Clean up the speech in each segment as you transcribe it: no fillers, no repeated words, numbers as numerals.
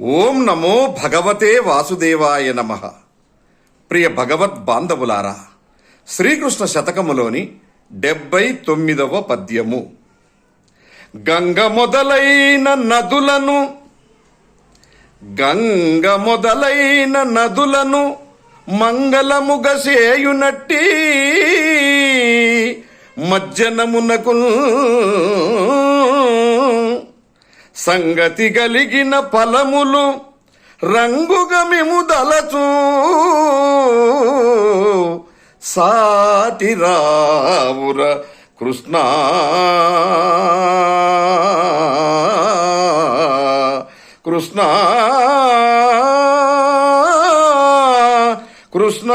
ఓం నమో భగవతే వాసుదేవాయ నమః. ప్రియ భగవద్ బాంధవులారా, శ్రీకృష్ణ శతకములోని 79వ పద్యము. గంగ మొదలైన నదులను మంగళముగ సేయునట్టి మజ్జనమునకు సంగతి కలిగిన ఫలములు రంగుగా మిముదలచు సాటి రావుర కృష్ణ. కృష్ణ కృష్ణ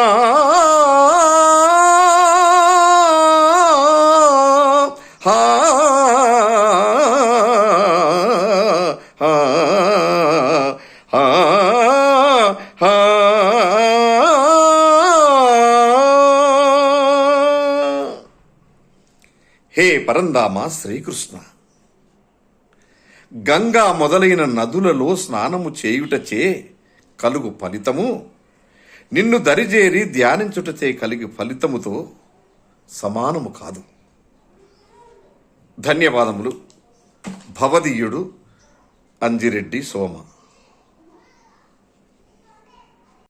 హే పరంధామ శ్రీకృష్ణ, గంగా మొదలైన నదులలో స్నానము చేయుటచే కలుగు ఫలితము నిన్ను దరిజేరి ధ్యానించుటచే కలిగి ఫలితముతో సమానము కాదు. ధన్యవాదములు. భవదీయుడు అంజిరెడ్డి సోమ.